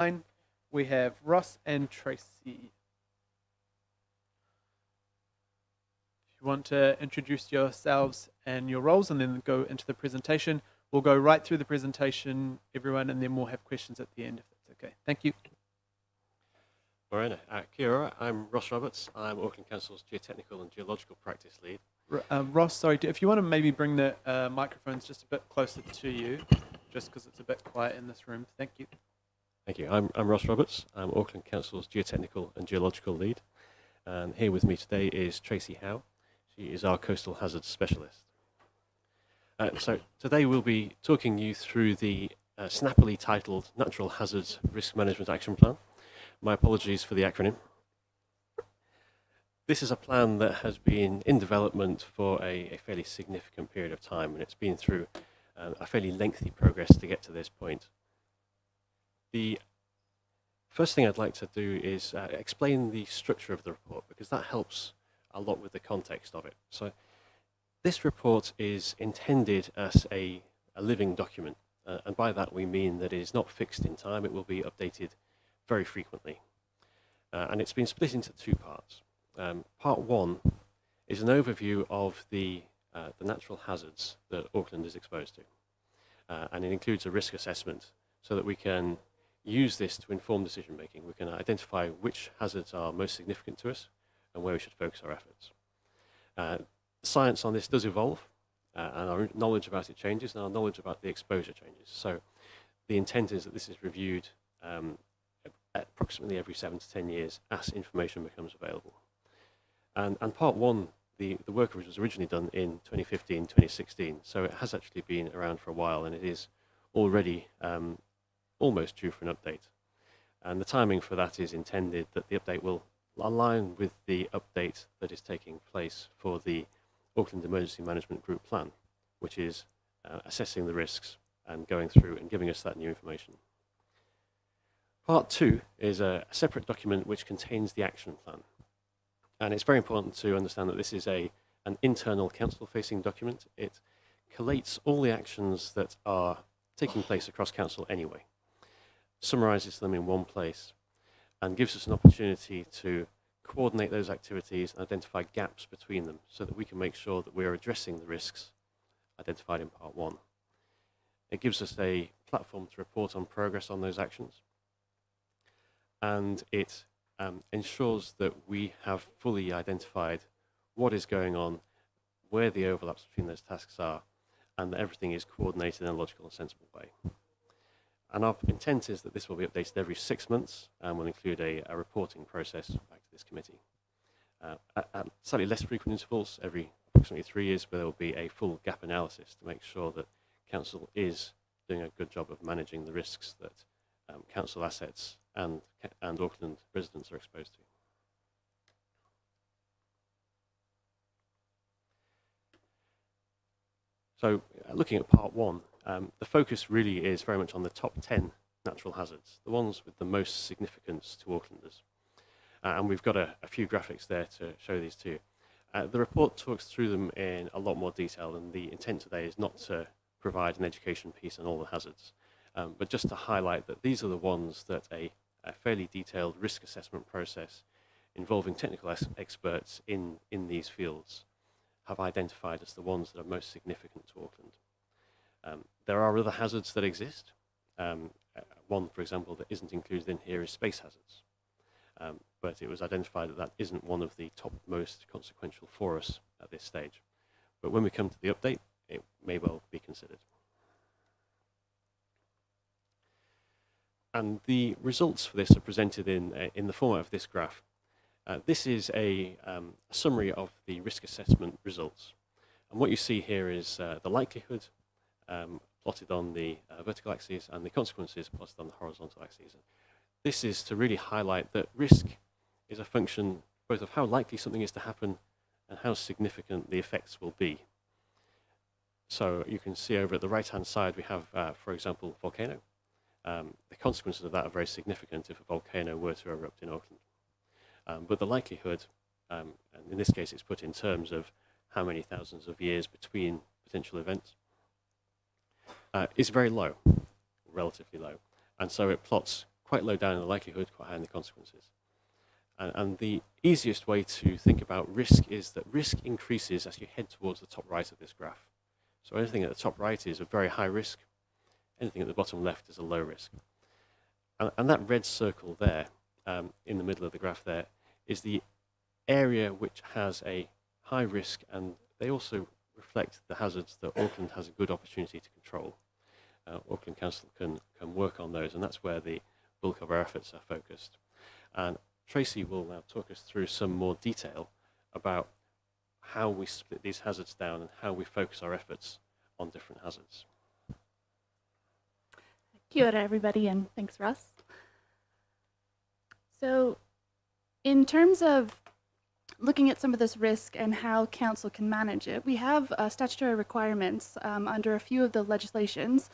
Nine, we have Ross and Tracy. If you want to introduce yourselves and your roles and then go into the presentation, we'll go right through the presentation, everyone, and then we'll have questions at the end if that's okay. Thank you. Morena. Kia ora, I'm Ross Roberts. I'm Auckland Council's Geotechnical and Geological Practice Lead. Ross, sorry, if you want to maybe bring the microphones just a bit closer to you, just because it's a bit quiet in this room. Thank you. Thank you. I'm Ross Roberts. I'm Auckland Council's Geotechnical and Geological Lead. And here with me today is Tracy Howe. She is our Coastal Hazards Specialist. So today we'll be talking you through the snappily titled Natural Hazards Risk Management Action Plan. My apologies for the acronym. This is a plan that has been in development for a fairly significant period of time, and it's been through a fairly lengthy progress to get to this point. The first thing I'd like to do is explain the structure of the report, because that helps a lot with the context of it. So this report is intended as a living document, and by that we mean that it is not fixed in time. It will be updated very frequently. And it's been split into two parts. Part one is an overview of the natural hazards that Auckland is exposed to. And it includes a risk assessment so that we can use this to inform decision making. We can identify which hazards are most significant to us and where we should focus our efforts. The science on this does evolve, and our knowledge about it changes, and our knowledge about the exposure changes. So the intent is that this is reviewed approximately every 7 to 10 years as information becomes available. And part one, the work was originally done in 2015, 2016, so it has actually been around for a while, and it is already almost due for an update. And the timing for that is intended that the update will align with the update that is taking place for the Auckland Emergency Management Group Plan, which is assessing the risks and going through and giving us that new information. Part two is a separate document which contains the action plan. And it's very important to understand that this is an internal council-facing document. It collates all the actions that are taking place across council anyway, summarises them in one place, and gives us an opportunity to coordinate those activities and identify gaps between them so that we can make sure that we're addressing the risks identified in part one. It gives us a platform to report on progress on those actions, and it ensures that we have fully identified what is going on, where the overlaps between those tasks are, and that everything is coordinated in a logical and sensible way. And our intent is that this will be updated every 6 months and will include a reporting process back to this committee. At slightly less frequent intervals, every approximately 3 years, where there will be a full gap analysis to make sure that council is doing a good job of managing the risks that council assets and Auckland residents are exposed to. So looking at part one, the focus really is very much on the top 10 natural hazards, the ones with the most significance to Aucklanders. And we've got a few graphics there to show these to you. The report talks through them in a lot more detail, and the intent today is not to provide an education piece on all the hazards, but just to highlight that these are the ones that a fairly detailed risk assessment process involving technical experts in these fields have identified as the ones that are most significant to Auckland. There are other hazards that exist. One, for example, that isn't included in here is space hazards. But it was identified that that isn't one of the top most consequential for us at this stage. But when we come to the update, it may well be considered. And the results for this are presented in the format of this graph. This is a summary of the risk assessment results. And what you see here is the likelihood plotted on the vertical axis and the consequences plotted on the horizontal axis. This is to really highlight that risk is a function both of how likely something is to happen and how significant the effects will be. So you can see over at the right-hand side we have, for example, volcano. The consequences of that are very significant if a volcano were to erupt in Auckland. But the likelihood, and in this case it's put in terms of how many thousands of years between potential events, is very low, relatively low. And so it plots quite low down in the likelihood, quite high in the consequences. And the easiest way to think about risk is that risk increases as you head towards the top right of this graph. So anything at the top right is a very high risk, anything at the bottom left is a low risk. And that red circle there, in the middle of the graph there, is the area which has a high risk, and they also reflect the hazards that Auckland has a good opportunity to control. Auckland Council can work on those, and that's where the bulk of our efforts are focused. And Tracy will now talk us through some more detail about how we split these hazards down and how we focus our efforts on different hazards. Kia ora, everybody, and thanks, Russ. So in terms of looking at some of this risk and how council can manage it, we have statutory requirements under a few of the legislations.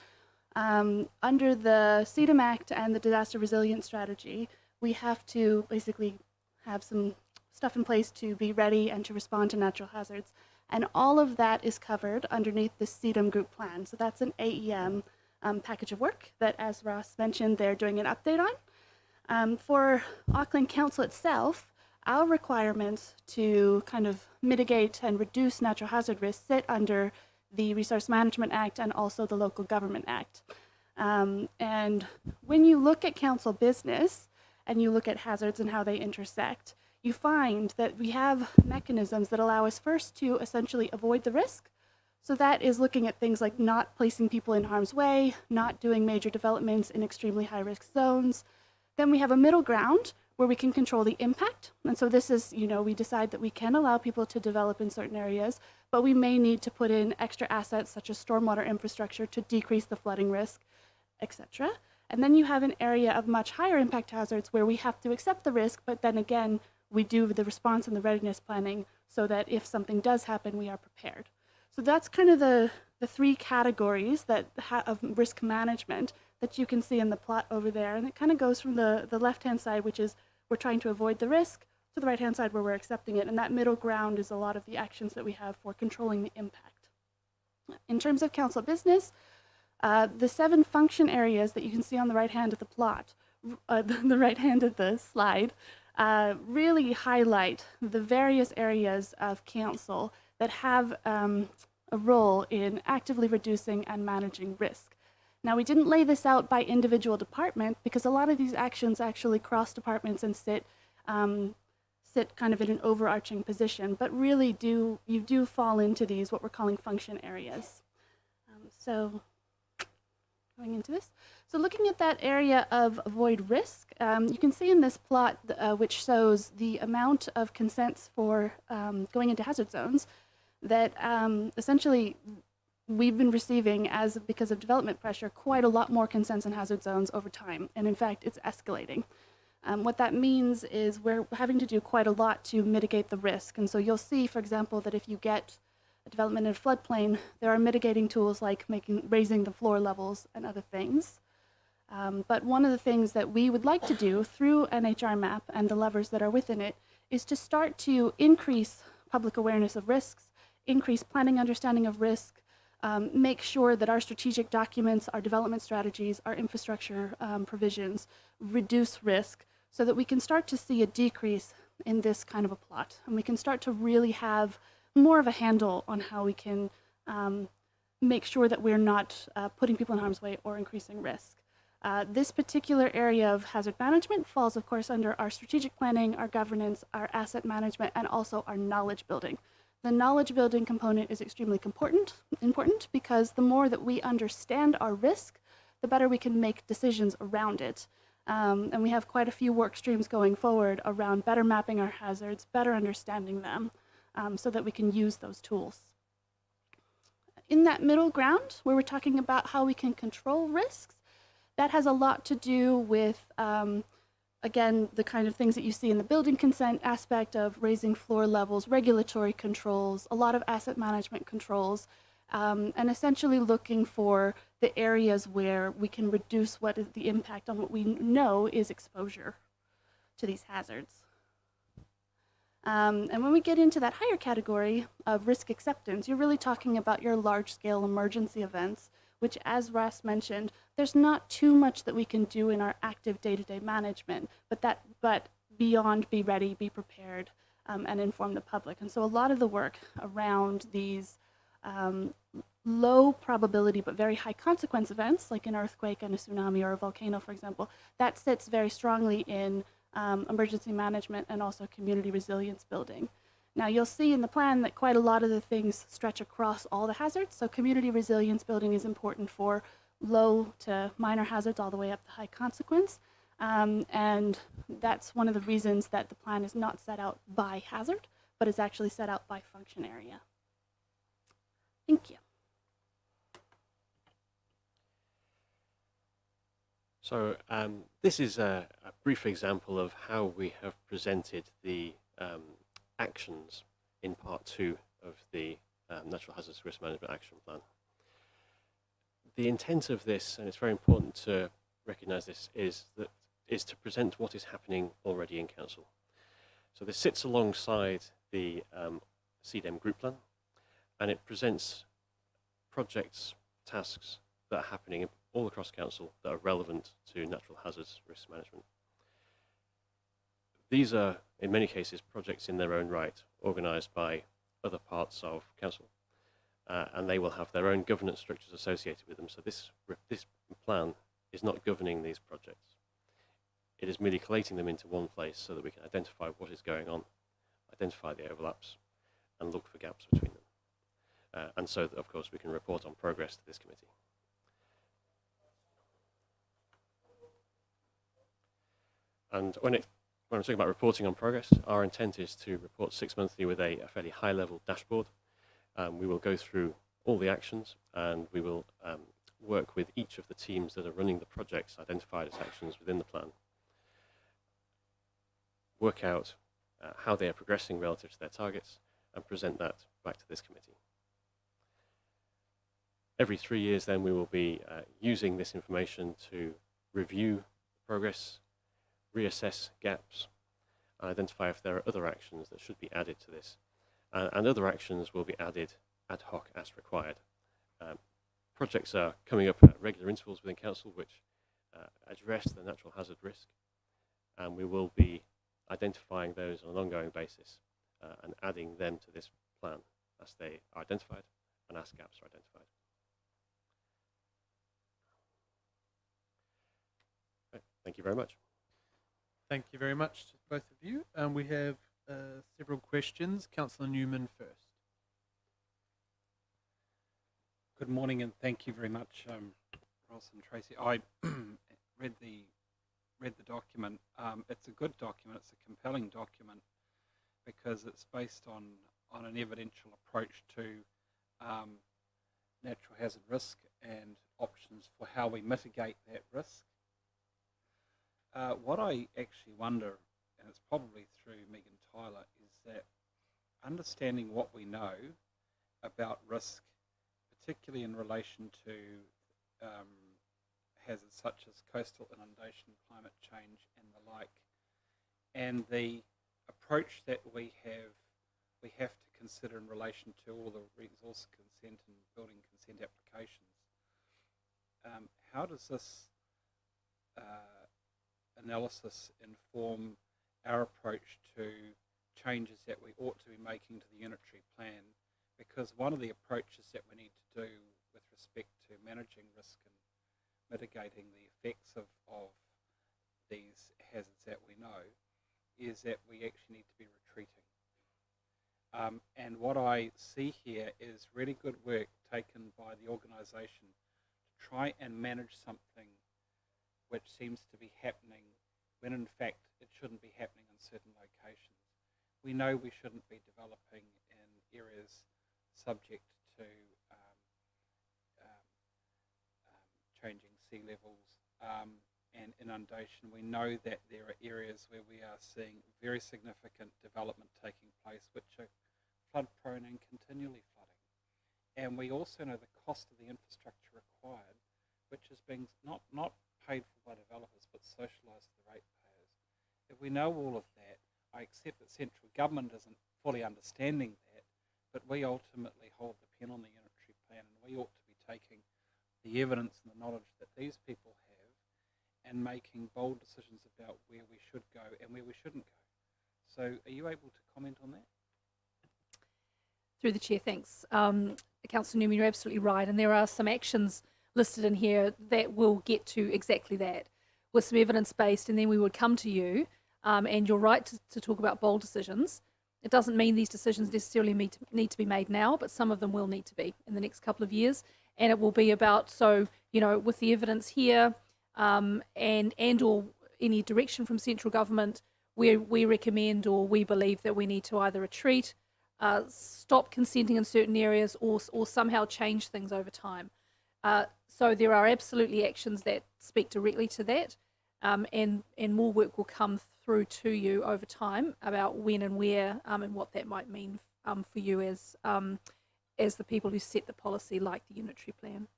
Under the CEDAM Act and the Disaster Resilience Strategy, we have to basically have some stuff in place to be ready and to respond to natural hazards. And all of that is covered underneath the CEDAM group plan. So that's an AEM package of work that, as Ross mentioned, they're doing an update on. For Auckland Council itself, our requirements to kind of mitigate and reduce natural hazard risks sit under the Resource Management Act and also the Local Government Act. And when you look at council business and you look at hazards and how they intersect, you find that we have mechanisms that allow us first to essentially avoid the risk. So that is looking at things like not placing people in harm's way, not doing major developments in extremely high-risk zones. Then we have a middle ground where we can control the impact. And so this is, we decide that we can allow people to develop in certain areas, but we may need to put in extra assets such as stormwater infrastructure to decrease the flooding risk, etc. And then you have an area of much higher impact hazards where we have to accept the risk, but then again, we do the response and the readiness planning so that if something does happen, we are prepared. So that's kind of the three categories that of risk management that you can see in the plot over there. And it kind of goes from the left-hand side, which is we're trying to avoid the risk, to the right-hand side where we're accepting it. And that middle ground is a lot of the actions that we have for controlling the impact. In terms of council business, the 7 function areas that you can see on the right hand of the plot, the right hand of the slide, really highlight the various areas of council that have a role in actively reducing and managing risk. Now, we didn't lay this out by individual department because a lot of these actions actually cross departments and sit kind of in an overarching position, but really you do fall into these, what we're calling function areas. So going into this. So looking at that area of avoid risk, you can see in this plot, which shows the amount of consents for going into hazard zones, that essentially we've been receiving, because of development pressure, quite a lot more consents in hazard zones over time. And in fact, it's escalating. What that means is we're having to do quite a lot to mitigate the risk. And so you'll see, for example, that if you get a development in a floodplain, there are mitigating tools like raising the floor levels and other things. But one of the things that we would like to do through NHR map and the levers that are within it is to start to increase public awareness of risks, increase planning understanding of risk, make sure that our strategic documents, our development strategies, our infrastructure provisions reduce risk so that we can start to see a decrease in this kind of a plot. And we can start to really have more of a handle on how we can make sure that we're not putting people in harm's way or increasing risk. This particular area of hazard management falls, of course, under our strategic planning, our governance, our asset management, and also our knowledge building. The knowledge building component is extremely important because the more that we understand our risk, the better we can make decisions around it. And we have quite a few work streams going forward around better mapping our hazards, better understanding them, so that we can use those tools. In that middle ground, where we're talking about how we can control risks, that has a lot to do with, again, the kind of things that you see in the building consent aspect of raising floor levels, regulatory controls, a lot of asset management controls, and essentially looking for the areas where we can reduce what is the impact on what we know is exposure to these hazards. And when we get into that higher category of risk acceptance, you're really talking about your large-scale emergency events, which, as Russ mentioned, there's not too much that we can do in our active day-to-day management, but beyond be ready, be prepared, and inform the public. And so a lot of the work around these low probability but very high consequence events, like an earthquake and a tsunami or a volcano, for example, that sits very strongly in emergency management and also community resilience building. Now, you'll see in the plan that quite a lot of the things stretch across all the hazards. So community resilience building is important for low to minor hazards all the way up to high consequence. And that's one of the reasons that the plan is not set out by hazard, but is actually set out by function area. Thank you. So this is a brief example of how we have presented the actions in part 2 of the Natural Hazards Risk Management Action Plan. The intent of this, and it's very important to recognise this, is to present what is happening already in Council. So this sits alongside the CDEM Group Plan, and it presents projects, tasks that are happening all across Council that are relevant to natural hazards risk management. These are, in many cases, projects in their own right, organised by other parts of Council, and they will have their own governance structures associated with them. So this plan is not governing these projects. It is merely collating them into one place so that we can identify what is going on, identify the overlaps, and look for gaps between them. And so that, of course, we can report on progress to this committee. And when I'm talking about reporting on progress, our intent is to report 6 monthly with a fairly high-level dashboard. We will go through all the actions, and we will work with each of the teams that are running the projects identified as actions within the plan, work out how they are progressing relative to their targets, and present that back to this committee. Every 3 years, then, we will be using this information to review progress, reassess gaps, and identify if there are other actions that should be added to this. And other actions will be added ad hoc as required. Projects are coming up at regular intervals within Council which address the natural hazard risk, and we will be identifying those on an ongoing basis and adding them to this plan as they are identified and as gaps are identified. Okay, thank you very much. Thank you very much to both of you. We have several questions. Councillor Newman first. Good morning, and thank you very much, Ross and Tracy. I read the document. It's a good document. It's a compelling document because it's based on an evidential approach to natural hazard risk and options for how we mitigate that risk. What I actually wonder, and it's probably through Megan Tyler, is that understanding what we know about risk, particularly in relation to hazards such as coastal inundation, climate change, and the like, and the approach that we have to consider in relation to all the resource consent and building consent applications. How does this analysis inform our approach to changes that we ought to be making to the unitary plan? Because one of the approaches that we need to do with respect to managing risk and mitigating the effects of these hazards that we know is that we actually need to be retreating. And what I see here is really good work taken by the organisation to try and manage something which seems to be happening when in fact it shouldn't be happening in certain locations. We know we shouldn't be developing in areas subject to changing sea levels and inundation. We know that there are areas where we are seeing very significant development taking place which are flood prone and continually flooding. And we also know the cost of the infrastructure required, which is being not paid for by developers but socialised to the ratepayers. If we know all of that, I accept that central government isn't fully understanding that, but we ultimately hold the pen on the unitary plan, and we ought to be taking the evidence and the knowledge that these people have and making bold decisions about where we should go and where we shouldn't go. So are you able to comment on that? Through the chair, thanks. Councillor Newman, you're absolutely right, and there are some actions listed in here that will get to exactly that, with some evidence-based, and then we would come to you, and you're right to talk about bold decisions. It doesn't mean these decisions necessarily need to be made now, but some of them will need to be in the next couple of years, and it will be about, so, you know, with the evidence here, and or any direction from central government, where we recommend or we believe that we need to either retreat, stop consenting in certain areas, or somehow change things over time. So there are absolutely actions that speak directly to that, and more work will come through to you over time about when and where, and what that might mean for you as the people who set the policy, like the unitary plan.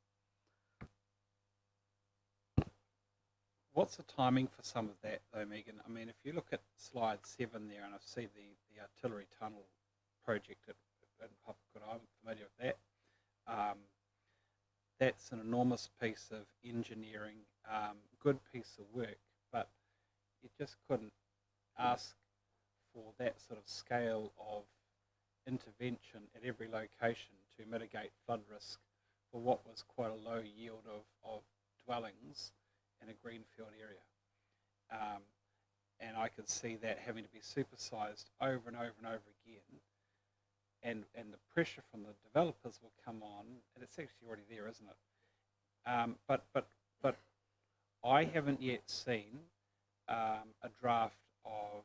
What's the timing for some of that, though, Megan? I mean, if you look at slide 7 there, and I see the artillery tunnel project in Papakura, I'm familiar with that. That's an enormous piece of engineering, good piece of work, but you just couldn't ask for that sort of scale of intervention at every location to mitigate flood risk for what was quite a low yield of dwellings in a greenfield area. And I could see that having to be supersized over and over and over again. And the pressure from the developers will come on, and it's actually already there, isn't it? But I haven't yet seen a draft of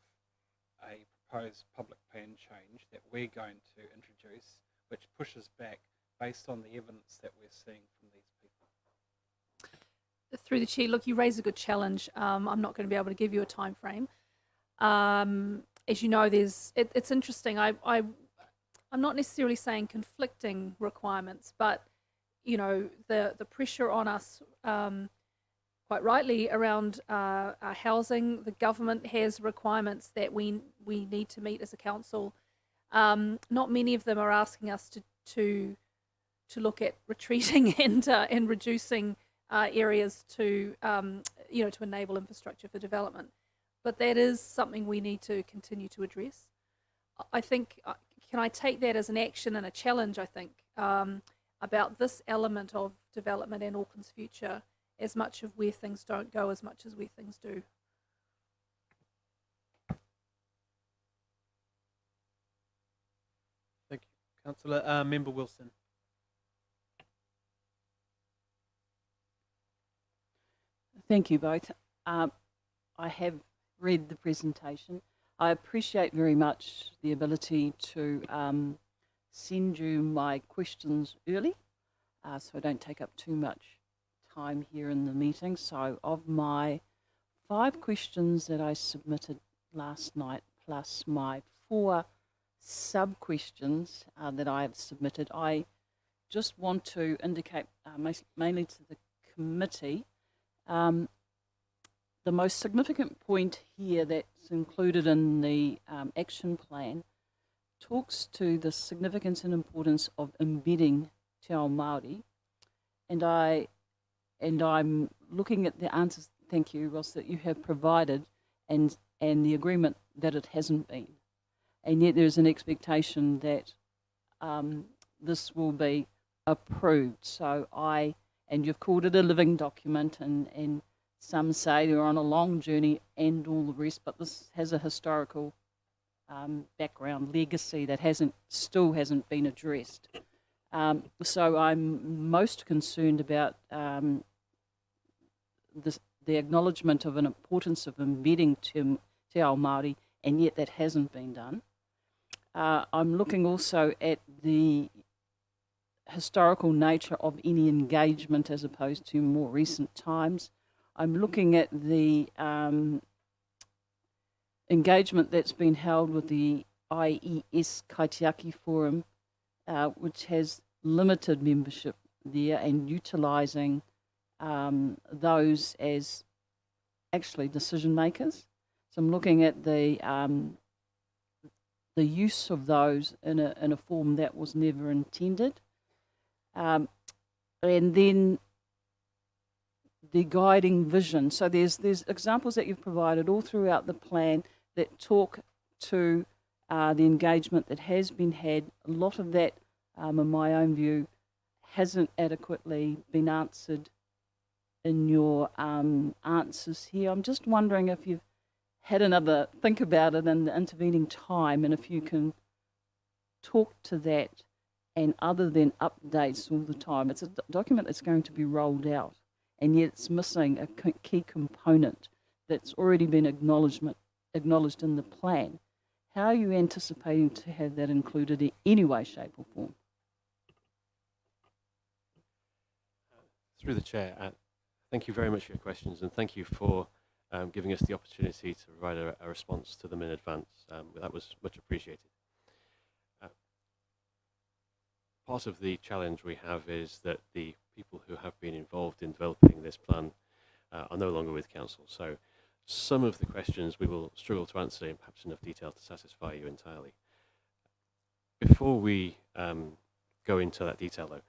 a proposed public plan change that we're going to introduce, which pushes back based on the evidence that we're seeing from these people. Through the chair, look, you raise a good challenge. I'm not going to be able to give you a time frame. As you know, it's interesting. I'm not necessarily saying conflicting requirements, but you know, the pressure on us, quite rightly, around our housing. The government has requirements that we need to meet as a council. Not many of them are asking us to look at retreating and reducing areas to you know, to enable infrastructure for development. But that is something we need to continue to address. I think. Can I take that as an action and a challenge, I think, about this element of development and Auckland's future, as much of where things don't go as much as where things do. Thank you. Councillor Member Wilson. Thank you both. I have read the presentation. I appreciate very much the ability to send you my questions early, so I don't take up too much time here in the meeting. So of my 5 questions that I submitted last night, plus my 4 sub-questions that I have submitted, I just want to indicate mainly to the committee the most significant point here that's included in the action plan talks to the significance and importance of embedding Te Ao Māori, and I'm looking at the answers, thank you, Ross, that you have provided, and the agreement that it hasn't been, and yet there's an expectation that this will be approved. So and you've called it a living document, and some say they're on a long journey and all the rest, but this has a historical background, legacy that still hasn't been addressed. So I'm most concerned about the acknowledgement of an importance of embedding Te Ao Māori, and yet that hasn't been done. I'm looking also at the historical nature of any engagement as opposed to more recent times. I'm looking at the engagement that's been held with the IES Kaitiaki Forum, which has limited membership there, and utilising those as actually decision makers. So I'm looking at the use of those in a form that was never intended. And then the guiding vision. So there's examples that you've provided all throughout the plan that talk to the engagement that has been had. A lot of that, in my own view, hasn't adequately been answered in your answers here. I'm just wondering if you've had another think about it in the intervening time, and if you can talk to that, and other than updates all the time. It's a document that's going to be rolled out, and yet it's missing a key component that's already been acknowledged in the plan. How are you anticipating to have that included in any way, shape or form? Through the chair, thank you very much for your questions, and thank you for giving us the opportunity to provide a response to them in advance. That was much appreciated. Part of the challenge we have is that the people who have been involved in developing this plan are no longer with council. So some of the questions we will struggle to answer in perhaps enough detail to satisfy you entirely. Before we go into that detail, though,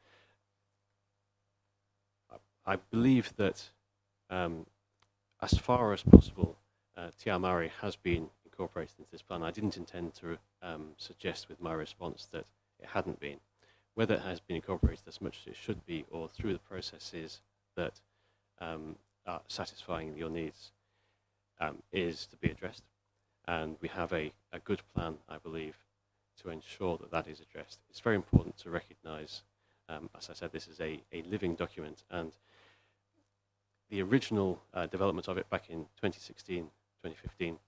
I believe that as far as possible, Te Ao Māori has been incorporated into this plan. I didn't intend to suggest with my response that it hadn't been. Whether it has been incorporated as much as it should be, or through the processes that are satisfying your needs, is to be addressed. And we have a good plan, I believe, to ensure that that is addressed. It's very important to recognise, as I said, this is a living document, and the original development of it back in 2016, 2015,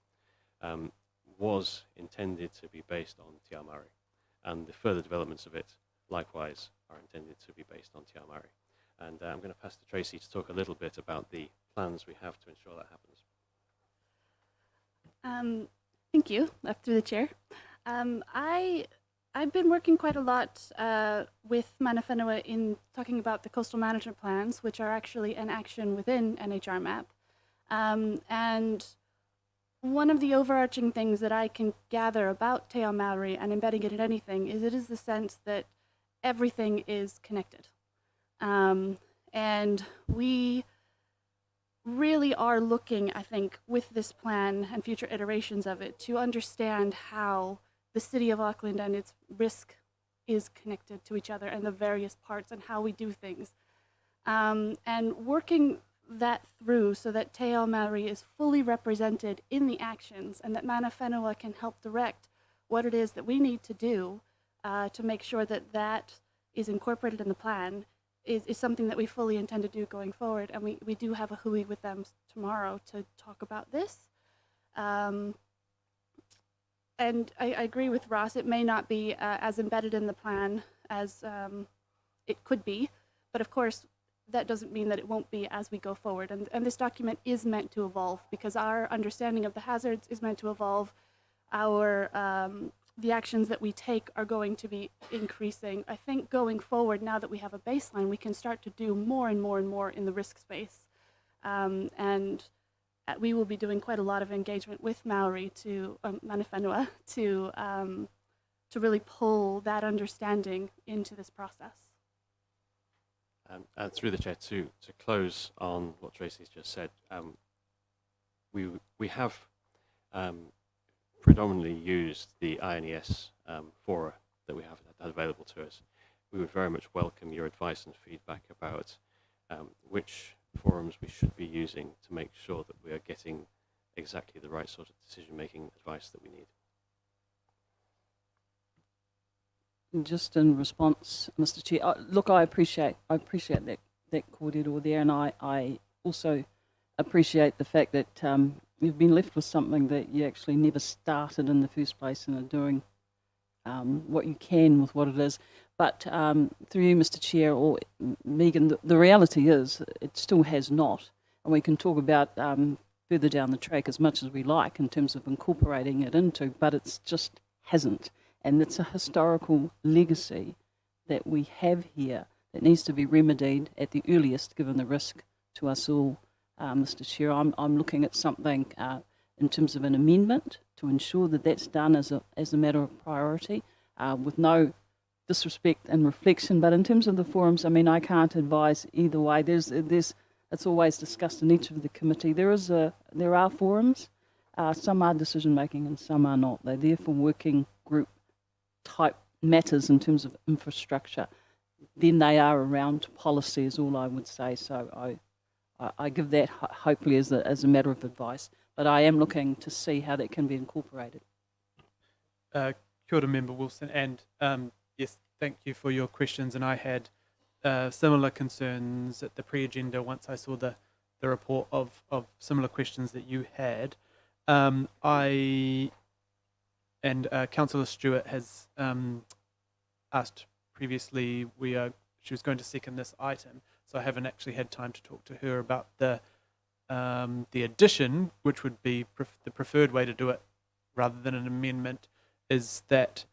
was intended to be based on Te Ao Māori, and the further developments of it likewise are intended to be based on Te Ao Māori. And I'm going to pass to Tracy to talk a little bit about the plans we have to ensure that happens. Thank you, through the chair. I've been working quite a lot with Mana Whenua in talking about the coastal management plans, which are actually an action within NHR MAP. And one of the overarching things that I can gather about Te Ao Māori and embedding it in anything is it is the sense that everything is connected. And we really are looking, I think, with this plan and future iterations of it to understand how the city of Auckland and its risk is connected to each other and the various parts and how we do things. And working that through so that Te Ao Māori is fully represented in the actions and that Mana Whenua can help direct what it is that we need to do to make sure that that is incorporated in the plan is something that we fully intend to do going forward. And we do have a hui with them tomorrow to talk about this. And I agree with Ross, it may not be as embedded in the plan as it could be, but of course that doesn't mean that it won't be as we go forward. And this document is meant to evolve because our understanding of the hazards is meant to evolve. Our the actions that we take are going to be increasing. I think going forward, now that we have a baseline, we can start to do more and more and more in the risk space. And we will be doing quite a lot of engagement with Maori to Mana Whenua to really pull that understanding into this process. And through the chair, to close on what Tracy's just said, we have predominantly used the INES fora that we have available to us. We would very much welcome your advice and feedback about which forums we should be using to make sure that we are getting exactly the right sort of decision-making advice that we need. Just in response, Mr. Chair, look, I appreciate that kōrero there, and I also appreciate the fact that you've been left with something that you actually never started in the first place and are doing what you can with what it is. But through you, Mr. Chair, or Megan, the reality is it still has not, and we can talk about further down the track as much as we like in terms of incorporating it into, but it's just hasn't. And it's a historical legacy that we have here that needs to be remedied at the earliest, given the risk to us all. Mr. Chair, I'm looking at something in terms of an amendment to ensure that that's done as a matter of priority, with no disrespect and reflection. But in terms of the forums, I mean, I can't advise either way. There's It's always discussed in each of the committee. There are forums. Some are decision making and some are not. They're there for working group type matters in terms of infrastructure. Then they are around policy is all I would say. So I give that hopefully as a matter of advice. But I am looking to see how that can be incorporated. Kia ora, Member Wilson, and yes, thank you for your questions. And I had similar concerns at the pre-agenda once I saw the report of similar questions that you had. Councillor Stewart has asked previously, she was going to second this item, so I haven't actually had time to talk to her about the addition, which would be the preferred way to do it rather than an amendment, is that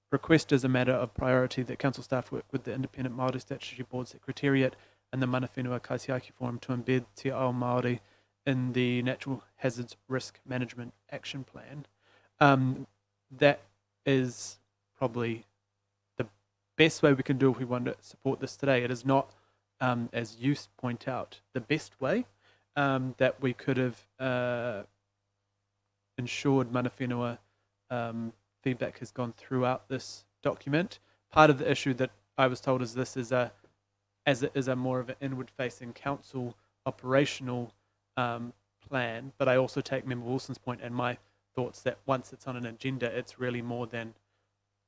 request as a matter of priority that council staff work with the Independent Māori Statutory Board Secretariat and the Mana Whenua Kaitiaki Forum to embed Te Ao Māori in the Natural Hazards Risk Management Action Plan. That is probably the best way we can do if we want to support this today. It is not, as you point out, the best way that we could have ensured Mana Whenua feedback has gone throughout this document. Part of the issue that I was told is this is as it is a more of an inward-facing council operational plan, but I also take Member Wilson's point and my thoughts that once it's on an agenda, it's really more than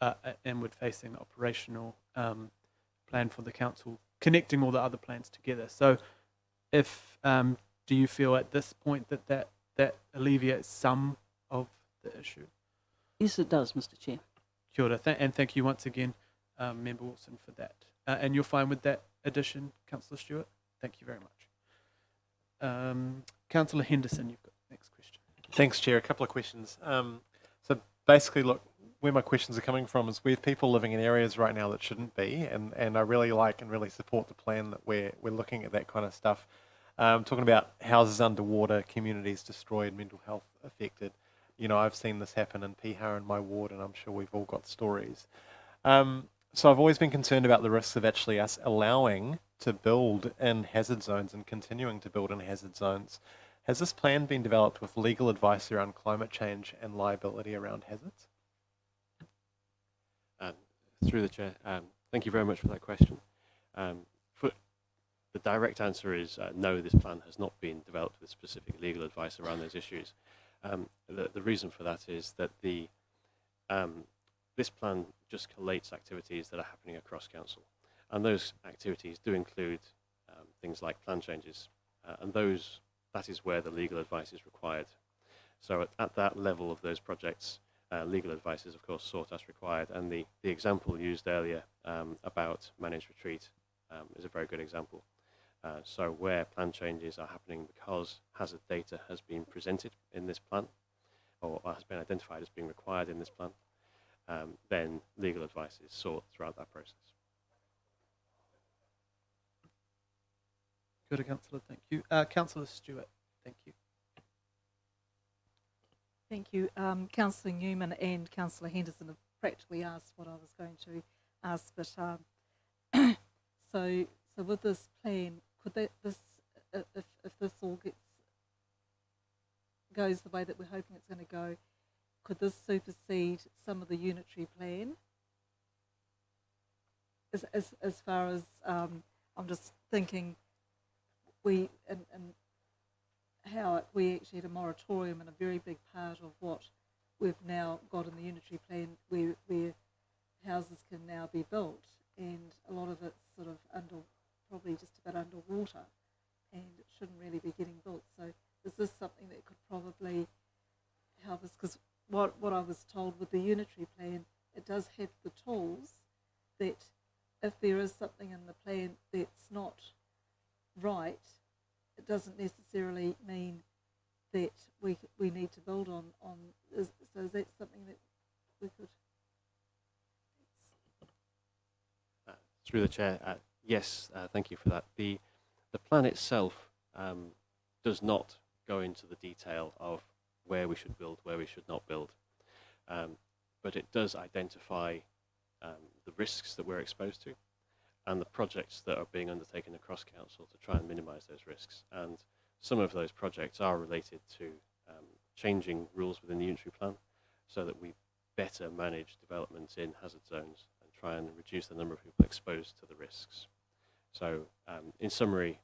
an inward-facing operational plan for the council, connecting all the other plans together. So if, do you feel at this point that alleviates some of the issue? Yes, it does, Mr. Chair. Kia ora, and thank you once again, Member Wilson, for that. And you're fine with that addition, Councillor Stewart? Thank you very much. Councillor Henderson, you've got the next question. Thanks, Chair. A couple of questions. So basically, look, where my questions are coming from is we have people living in areas right now that shouldn't be, and I really like and really support the plan that we're looking at that kind of stuff. Talking about houses underwater, communities destroyed, mental health affected. You know, I've seen this happen in Piha in my ward, and I'm sure we've all got stories. So I've always been concerned about the risks of actually us allowing to build in hazard zones and continuing to build in hazard zones. Has this plan been developed with legal advice around climate change and liability around hazards? Through the chair, thank you very much for that question. The direct answer is no, this plan has not been developed with specific legal advice around those issues. The reason for that is that this plan just collates activities that are happening across council, and those activities do include things like plan changes, and that is where the legal advice is required. So at that level of those projects, legal advice is of course sought as required, and the example used earlier about managed retreat is a very good example. So where plan changes are happening because hazard data has been presented in this plan, or has been identified as being required in this plan, then legal advice is sought throughout that process. Good, Councillor, thank you. Councillor Stewart, thank you. Thank you. Councillor Newman and Councillor Henderson have practically asked what I was going to ask, but so with this plan, could if this all goes the way that we're hoping it's going to go, could this supersede some of the unitary plan? As far as I'm just thinking, we how we actually had a moratorium, and a very big part of what we've now got in the unitary plan where houses can now be built, and a lot of it's sort of probably just about underwater, and it shouldn't really be getting built. So is this something that could probably help us? Because what I was told with the unitary plan, it does have the tools that if there is something in the plan that's not right, it doesn't necessarily mean that we need to build on. So is that something that we could? Through the chair, yes, thank you for that. The plan itself does not go into the detail of where we should build, where we should not build, but it does identify the risks that we're exposed to, and the projects that are being undertaken across council to try and minimise those risks. And some of those projects are related to changing rules within the unitary plan so that we better manage development in hazard zones and try and reduce the number of people exposed to the risks. So in summary,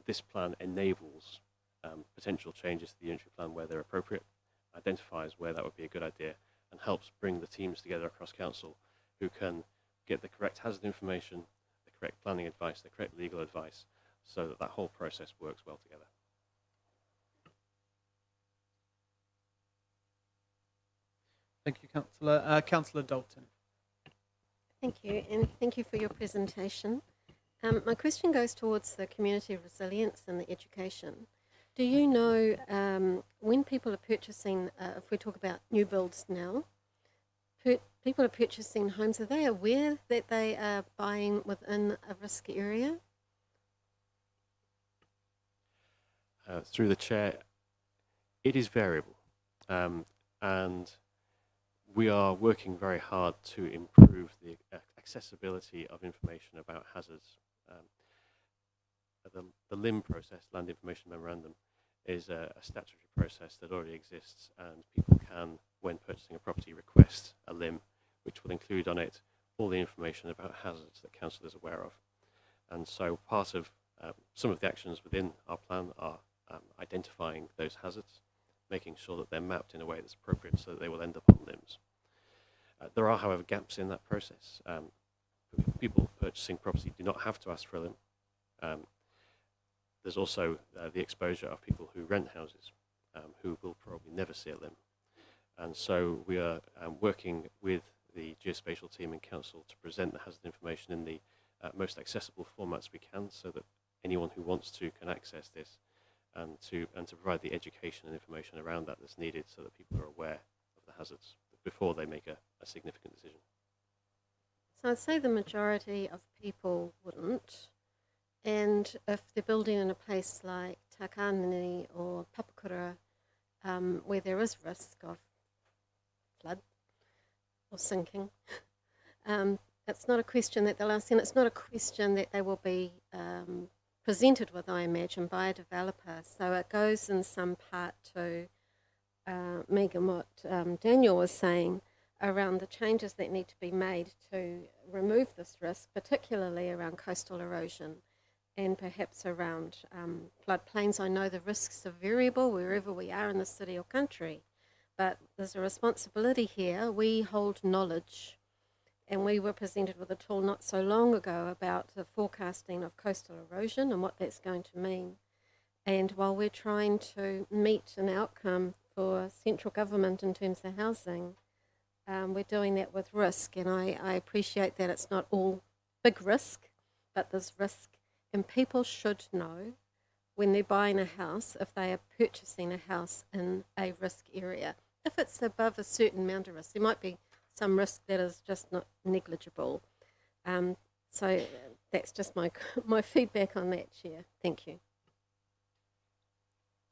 this plan enables potential changes to the unitary plan where they're appropriate, identifies where that would be a good idea, and helps bring the teams together across council who can get the correct hazard information, the correct planning advice, the correct legal advice, so that that whole process works well together. Thank you, Councillor. Councillor Dalton. Thank you, and thank you for your presentation. My question goes towards the community resilience and the education. Do you know when people are purchasing, if we talk about new builds now, people are purchasing homes, are they aware that they are buying within a risk area? Through the chair, it is variable, and we are working very hard to improve the accessibility of information about hazards. The LIM process, Land Information Memorandum, is a statutory process that already exists, and people can, when purchasing a property, request a LIM, which will include on it all the information about hazards that council is aware of. And so part of some of the actions within our plan are identifying those hazards, making sure that they're mapped in a way that's appropriate so that they will end up on LIMs. There are, however, gaps in that process. People purchasing property do not have to ask for a LIM. There's also the exposure of people who rent houses, who will probably never see a LIM. And so we are working with the geospatial team in council to present the hazard information in the most accessible formats we can, so that anyone who wants to can access this, and to provide the education and information around that that's needed, so that people are aware of the hazards before they make a significant decision. So I'd say the majority of people wouldn't. And if they're building in a place like Takani or Papakura, where there is risk of flood or sinking, it's not a question that they'll ask, and it's not a question that they will be presented with, I imagine, by a developer. So it goes in some part to Megan, what Daniel was saying around the changes that need to be made to remove this risk, particularly around coastal erosion and perhaps around floodplains. I know the risks are variable wherever we are in the city or country, but there's a responsibility here. We hold knowledge, and we were presented with a tool not so long ago about the forecasting of coastal erosion and what that's going to mean. And while we're trying to meet an outcome for central government in terms of housing, we're doing that with risk, and I appreciate that it's not all big risk, but there's risk. And people should know when they're buying a house if they are purchasing a house in a risk area. If it's above a certain amount of risk, there might be some risk that is just not negligible. So that's just my feedback on that, Chair. Thank you.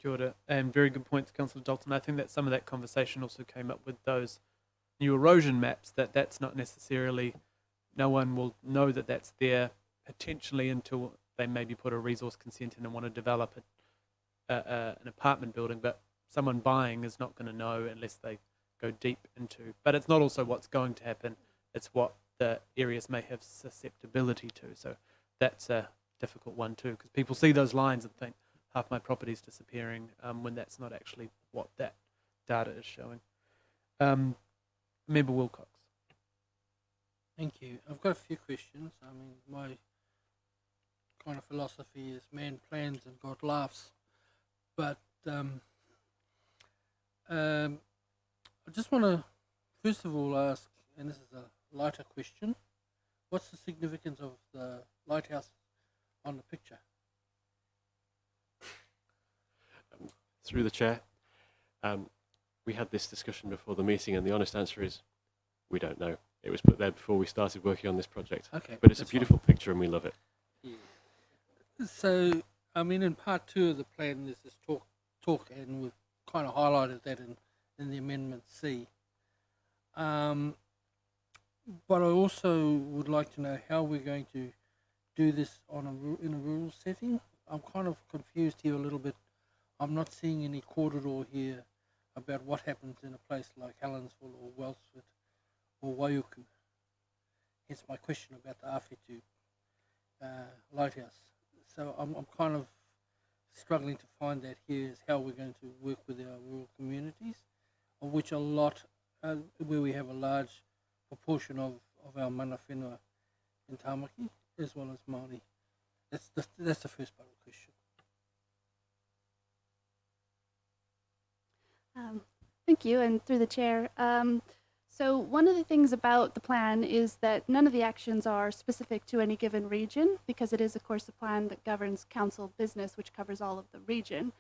Kia ora, and very good points, Councillor Dalton. I think that some of that conversation also came up with those new erosion maps, that's not necessarily, no one will know that that's there potentially until they maybe put a resource consent in and want to develop an apartment building, but someone buying is not going to know unless they go deep into. But it's not also what's going to happen, it's what the areas may have susceptibility to. So that's a difficult one too, because people see those lines and think half my property's disappearing, when that's not actually what that data is showing. Member Wilcox. Thank you. I've got a few questions. I mean, my kind of philosophy is man plans and God laughs. But I just want to, first of all, ask, and this is a lighter question, what's the significance of the lighthouse on the picture? Through the chair, we had this discussion before the meeting, and the honest answer is we don't know. It was put there before we started working on this project. Okay, but it's a that's beautiful picture and we love it. Yeah. So, I mean, in part 2 of the plan, there's this talk, and we've kind of highlighted that in the Amendment C. But I also would like to know how we're going to do this in a rural setting? I'm kind of confused here a little bit. I'm not seeing any corridor here about what happens in a place like Helensville or Wellsford or Waiuku. Hence my question about the Awhitu lighthouse. So I'm kind of struggling to find that here is how we're going to work with our rural communities, of which a lot, where we have a large proportion of our mana whenua in Tamaki, as well as Māori. That's the first part of the question. Thank you, and through the chair. So one of the things about the plan is that none of the actions are specific to any given region, because it is, of course, a plan that governs council business, which covers all of the region.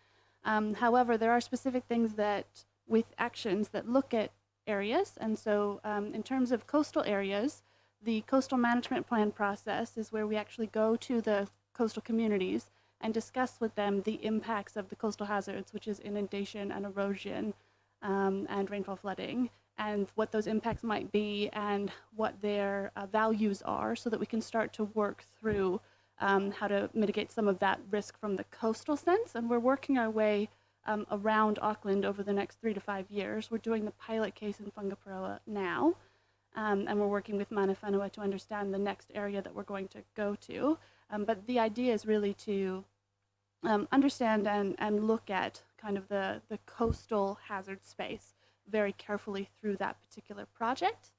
However, there are specific things that, with actions that look at areas, and so in terms of coastal areas, the coastal management plan process is where we actually go to the coastal communities and discuss with them the impacts of the coastal hazards, which is inundation and erosion and rainfall flooding, and what those impacts might be and what their values are, so that we can start to work through how to mitigate some of that risk from the coastal sense. And we're working our way around Auckland over the next 3 to 5 years. We're doing the pilot case in Whangaparoa now, and we're working with mana whenua to understand the next area that we're going to go to. But the idea is really to understand and look at kind of the coastal hazard space very carefully through that particular project.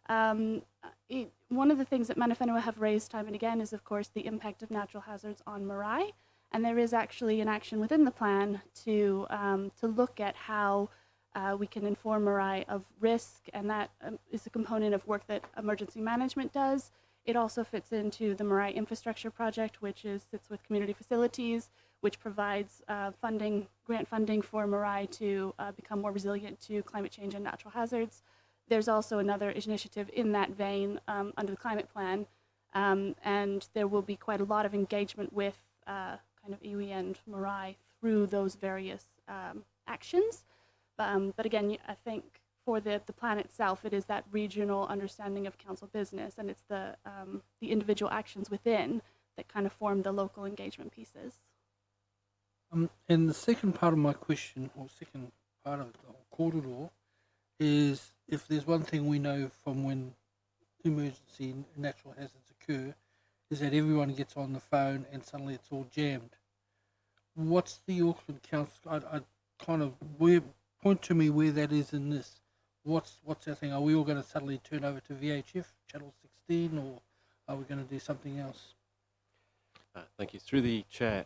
One of the things that mana whenua have raised time and again is, of course, the impact of natural hazards on marae. And there is actually an action within the plan to look at how we can inform marae of risk, and that is a component of work that emergency management does. It also fits into the Marae Infrastructure Project, which sits with community facilities, which provides grant funding for marae to become more resilient to climate change and natural hazards. There's also another initiative in that vein under the climate plan, and there will be quite a lot of engagement with kind of iwi and marae through those various actions. But again, I think for the plan itself, it is that regional understanding of council business, and it's the individual actions within that kind of form the local engagement pieces. And the second part of my question, or second part of the corridor, is if there's one thing we know from when emergency and natural hazards occur, is that everyone gets on the phone and suddenly it's all jammed. What's the Auckland Council? I kind of point to me where that is in this. What's that thing? Are we all going to suddenly turn over to VHF channel 16, or are we going to do something else? Thank you. Through the chair,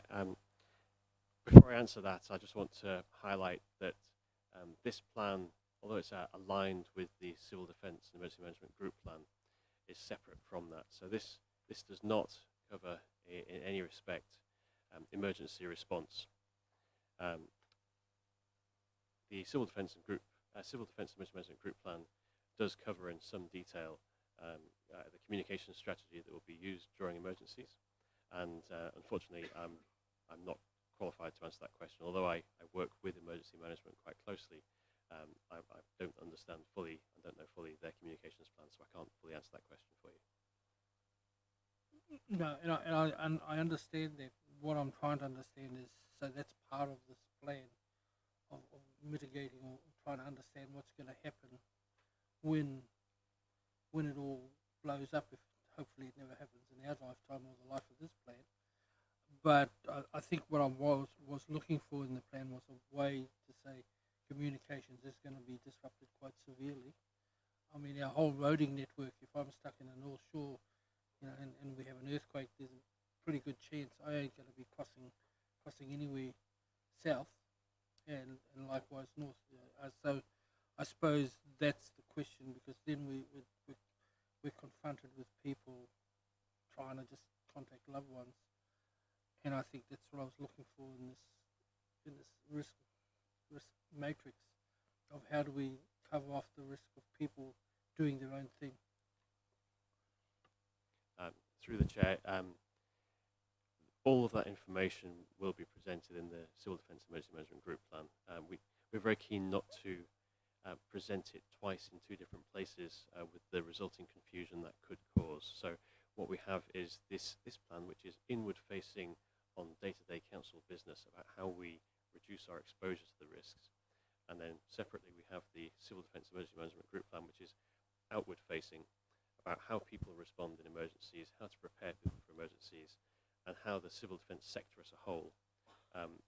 before I answer that, I just want to highlight that this plan, although it's aligned with the Civil Defence and Emergency Management Group Plan, is separate from that. So this does not cover in any respect emergency response. The Civil Defence and Emergency Management Group Plan does cover in some detail the communication strategy that will be used during emergencies. And unfortunately, I'm not qualified to answer that question. Although I work with emergency management quite closely, I don't understand fully and don't know fully their communications plan, so I can't fully answer that question for you. No, and I understand that. What I'm trying to understand is, so that's part of this plan of mitigating or trying to understand what's going to happen when it all blows up, if hopefully it never happens in our lifetime or the life of this plan. But I think what I was looking for in the plan was a way to say communications is going to be disrupted quite severely. I mean, our whole roading network, if I'm stuck in the North Shore, and we have an earthquake, there's a pretty good chance I ain't going to be crossing anywhere south, and likewise north. So I suppose that's the question, because then we're confronted with people trying to just contact loved ones, and I think that's what I was looking for in this risk matrix of how do we cover off the risk of people doing their own thing. Through the chair, all of that information will be presented in the Civil Defence and Emergency Management Group Plan. We're very keen not to present it twice in two different places with the resulting confusion that could cause. So what we have is this plan, which is inward facing on day-to-day council business about how we reduce our exposure to the risks. And then separately, we have the Civil Defence Emergency Management Group Plan, which is outward facing about how people respond in emergencies, how to prepare people for emergencies, and how the civil defence sector as a whole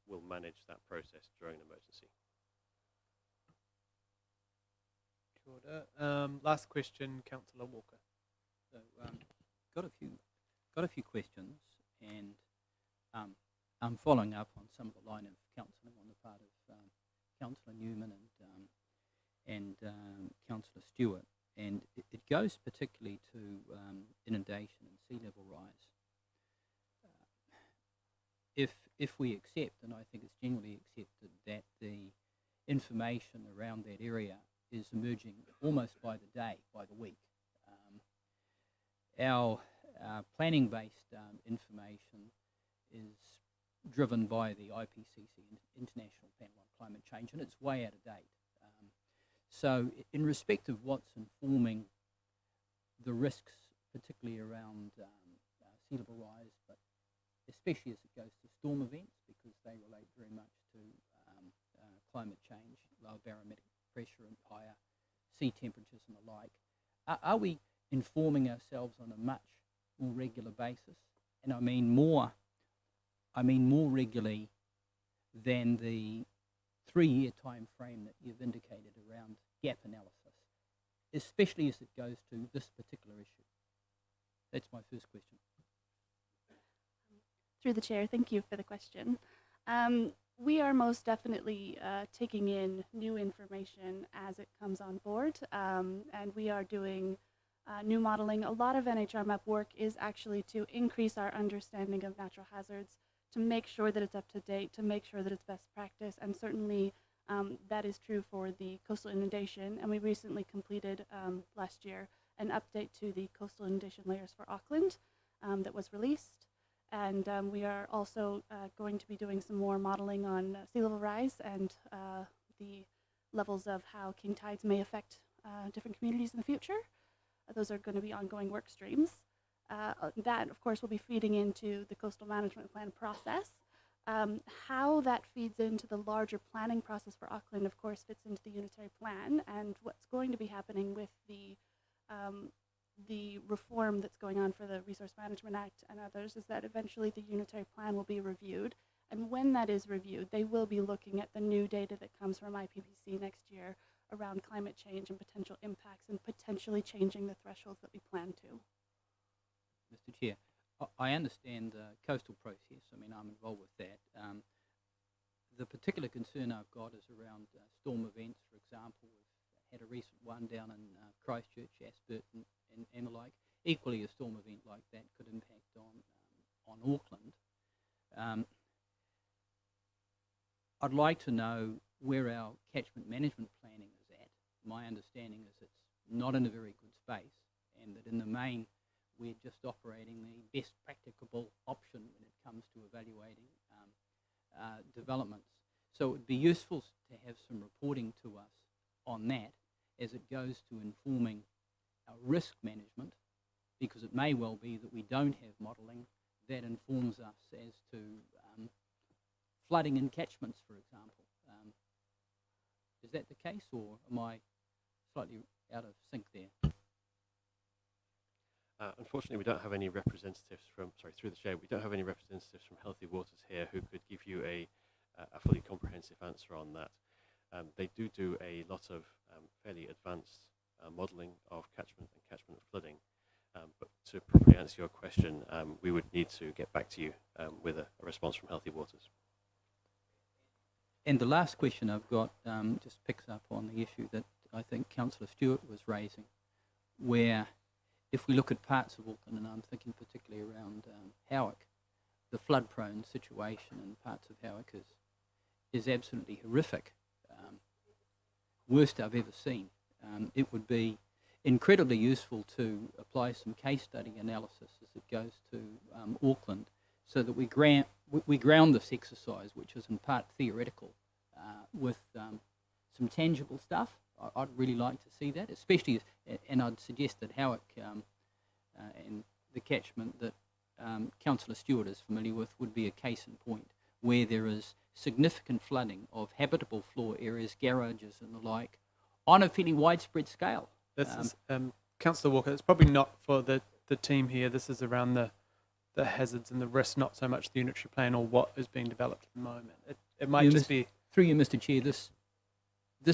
will manage that process during an emergency. Kia ora. Last question, Councillor Walker. So, got a few questions, and I'm following up on some of the line of counselling on the part of Councillor Newman and Councillor Stewart, and it goes particularly to inundation and sea level rise. If we accept, and I think it's generally accepted, that the information around that area is emerging almost by the day, by the week. Our planning-based information is driven by the IPCC, International Panel on Climate Change, and it's way out of date. So in respect of what's informing the risks, particularly around sea level rise, but especially as it goes to storm events, because they relate very much to climate change, lower barometric pressure and higher sea temperatures and the like, are we informing ourselves on a much more regular basis? And I mean more regularly than the 3-year time frame that you've indicated around gap analysis, especially as it goes to this particular issue. That's my first question. Through the chair, thank you for the question. We are most definitely taking in new information as it comes on board, and we are doing new modeling. A lot of NHRMAP work is actually to increase our understanding of natural hazards, to make sure that it's up to date, to make sure that it's best practice, and certainly that is true for the coastal inundation. And we recently completed last year an update to the coastal inundation layers for Auckland that was released. And we are also going to be doing some more modeling on sea level rise and the levels of how king tides may affect different communities in the future. Those are going to be ongoing work streams. That, of course, will be feeding into the coastal management plan process. How that feeds into the larger planning process for Auckland, of course, fits into the unitary plan. And what's going to be happening with the reform that's going on for the Resource Management Act and others is that eventually the unitary plan will be reviewed. And when that is reviewed, they will be looking at the new data that comes from IPCC next year around climate change and potential impacts and potentially changing the thresholds that we plan to. Mr. Chair, I understand the coastal process. I mean, I'm involved with that. The particular concern I've got is around storm events, for example. We've had a recent one down in Christchurch, Ashburton, and the like. Equally, a storm event like that could impact on Auckland. I'd like to know where our catchment management planning is at. My understanding is it's not in a very good space, and that in the main we're just operating the best practicable option when it comes to evaluating developments. So it would be useful to have some reporting to us on that as it goes to informing our risk management, because it may well be that we don't have modelling that informs us as to flooding in catchments, for example. Is that the case, or am I slightly out of sync there? Unfortunately, we don't have any representatives from, through the chair, we don't have any representatives from Healthy Waters here who could give you a fully comprehensive answer on that. They do a lot of fairly advanced modelling of catchment and catchment flooding. But to properly answer your question, we would need to get back to you with a response from Healthy Waters. And the last question I've got just picks up on the issue that I think Councillor Stewart was raising, where if we look at parts of Auckland, and I'm thinking particularly around Howick, the flood-prone situation in parts of Howick is absolutely horrific. Worst I've ever seen. It would be incredibly useful to apply some case study analysis as it goes to Auckland, so that we ground this exercise, which is in part theoretical, with some tangible stuff. I'd really like to see that, especially, and I'd suggest that Howick and the catchment that Councillor Stewart is familiar with would be a case in point, where there is significant flooding of habitable floor areas, garages and the like, on a fairly widespread scale. This is Councillor Walker. It's probably not for the team here. This is around the hazards and the risks, not so much the unitary plan or what is being developed at the moment. It might just be... Through you, Mr Chair, this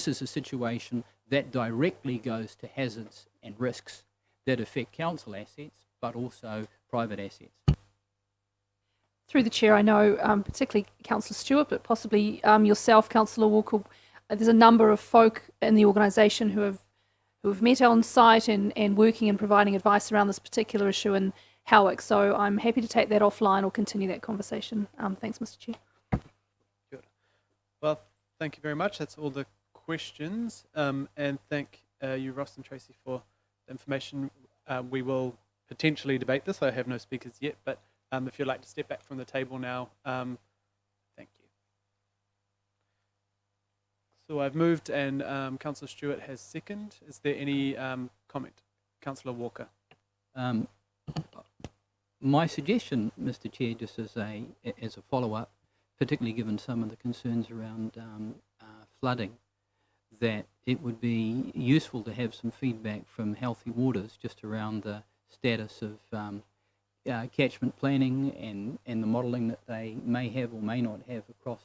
is a situation that directly goes to hazards and risks that affect council assets, but also private assets. Through the chair, I know particularly Councillor Stewart, but possibly yourself, Councillor Walker. There's a number of folk in the organisation who have met on site and working and providing advice around this particular issue in Howick. So I'm happy to take that offline or continue that conversation. Thanks, Mr Chair. Good. Well, thank you very much. That's all the questions. And thank you, Ross and Tracy, for the information. We will potentially debate this. I have no speakers yet, but if you'd like to step back from the table now, thank you. So I've moved and Councillor Stewart has second. Is there any comment? Councillor Walker. My suggestion, Mr Chair, just as a follow-up, particularly given some of the concerns around flooding, that it would be useful to have some feedback from Healthy Waters just around the status of catchment planning and the modelling that they may have or may not have across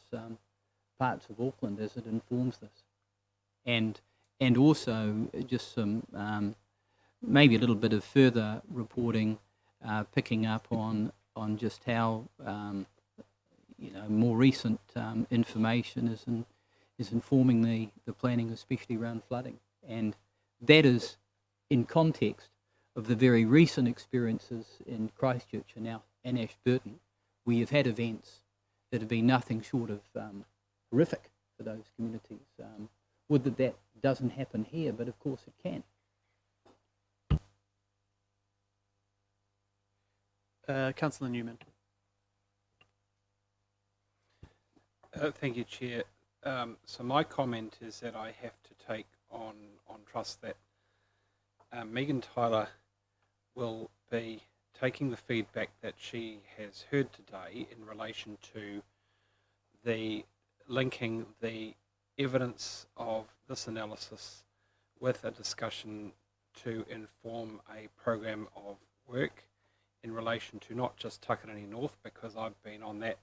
parts of Auckland as it informs this. And also just some maybe a little bit of further reporting picking up on just how more recent information is informing the planning, especially around flooding, and that is in context of the very recent experiences in Christchurch and now in Ashburton. We have had events that have been nothing short of horrific for those communities. Would that doesn't happen here, but of course it can. Councillor Newman. Thank you, Chair. So my comment is that I have to take on trust that Megan Tyler will be taking the feedback that she has heard today in relation to the linking the evidence of this analysis with a discussion to inform a program of work in relation to not just Takanini North, because I've been on that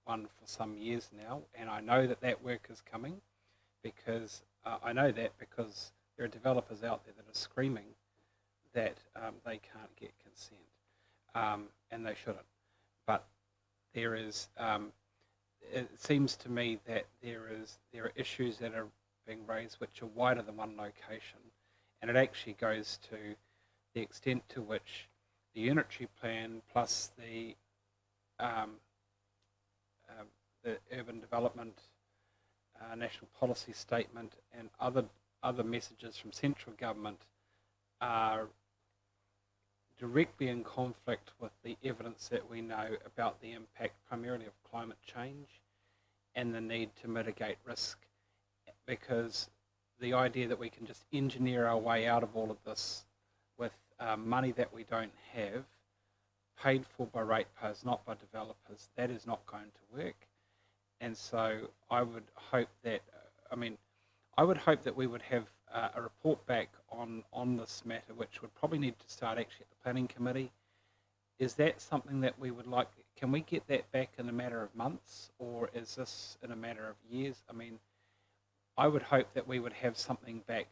one for some years now, and I know that work is coming, because I know that because there are developers out there that are screaming that they can't get consent, and they shouldn't. But there is, it seems to me that there are issues that are being raised which are wider than one location, and it actually goes to the extent to which the unitary plan plus the urban development national policy statement and other messages from central government are directly in conflict with the evidence that we know about the impact primarily of climate change and the need to mitigate risk, because the idea that we can just engineer our way out of all of this with money that we don't have, paid for by ratepayers, not by developers, that is not going to work. And so I would hope that, we would have a report back on this matter, which would probably need to start actually at the planning committee. Is that something that we would like? Can we get that back in a matter of months, or is this in a matter of years? I mean, I would hope that we would have something back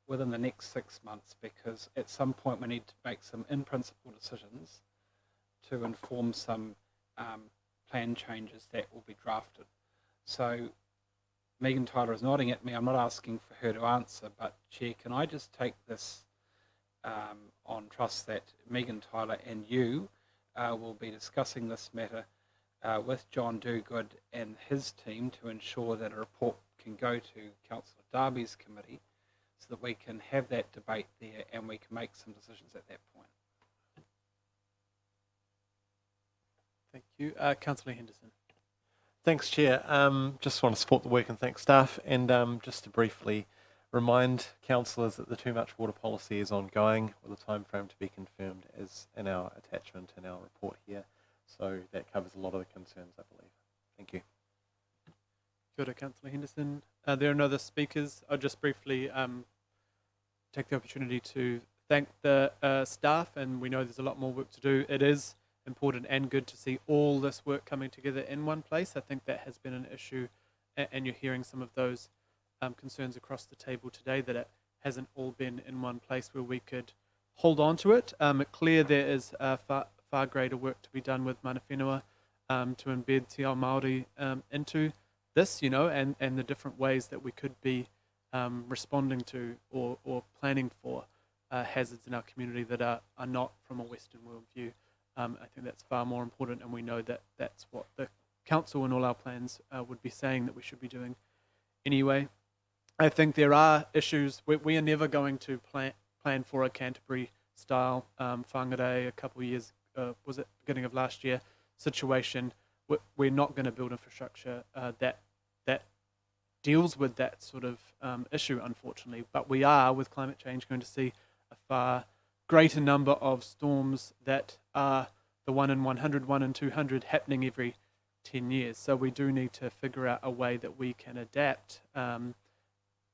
within the next 6 months, because at some point we need to make some in-principle decisions to inform some plan changes that will be drafted. So Megan Tyler is nodding at me. I'm not asking for her to answer, but Chair, can I just take this on trust that Megan Tyler and you will be discussing this matter with John Dogood and his team to ensure that a report can go to Councillor Darby's committee, so that we can have that debate there and we can make some decisions at that point. Thank you. Councillor Henderson. Thanks, Chair. Just want to support the work and thank staff, and just to briefly remind councillors that the too much water policy is ongoing with a time frame to be confirmed as in our attachment in our report here. So that covers a lot of the concerns, I believe. Thank you. Kia ora, Councillor Henderson. There are no other speakers. I'll just briefly take the opportunity to thank the staff, and we know there's a lot more work to do. It is important and good to see all this work coming together in one place. I think that has been an issue, and you're hearing some of those concerns across the table today, that it hasn't all been in one place where we could hold on to it. It's clear there is far greater work to be done with mana whenua to embed te ao Māori into this, you know, and the different ways that we could be responding to or planning for hazards in our community that are not from a Western world view. I think that's far more important, and we know that that's what the council and all our plans would be saying that we should be doing anyway. I think there are issues. We are never going to plan for a Canterbury-style whangarei a couple of years, was it beginning of last year, situation. We're not going to build infrastructure that deals with that sort of issue, unfortunately. But we are, with climate change, going to see a far greater number of storms that are the 1 in 100, 1 in 200 happening every 10 years. So we do need to figure out a way that we can adapt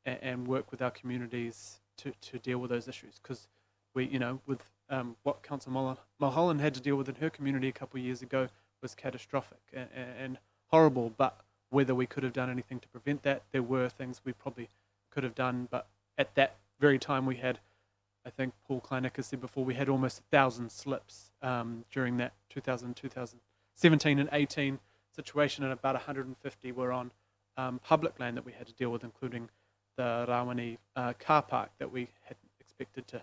and work with our communities to deal with those issues. Because we, you know, with what Councillor Mulholland had to deal with in her community a couple of years ago was catastrophic and horrible. But whether we could have done anything to prevent that, there were things we probably could have done. But at that very time, we had, I think Paul Kleinecker has said before, we had almost 1,000 slips during that 2017 and 18 situation, and about 150 were on public land that we had to deal with, including the Rawani car park that we had expected to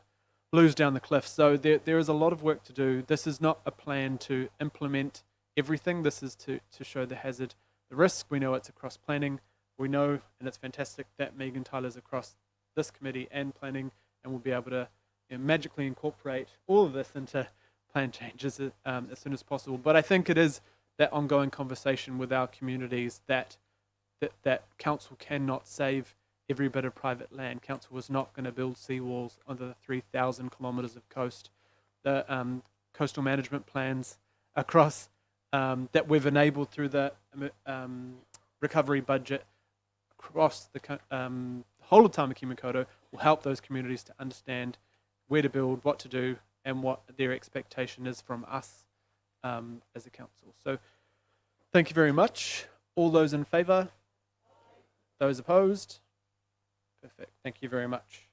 lose down the cliff. So there is a lot of work to do. This is not a plan to implement everything. This is to show the hazard, the risk. We know it's across planning. We know, and it's fantastic that Megan Tyler's across this committee and planning, and we'll be able to magically incorporate all of this into plan changes as soon as possible. But I think it is that ongoing conversation with our communities that council cannot save every bit of private land. Council was not going to build seawalls on the 3,000 kilometres of coast. The coastal management plans across that we've enabled through the recovery budget across the whole of Tamaki Makaurau will help those communities to understand where to build, what to do, and what their expectation is from us as a council. So thank you very much. All those in favour? Those opposed? Perfect. Thank you very much.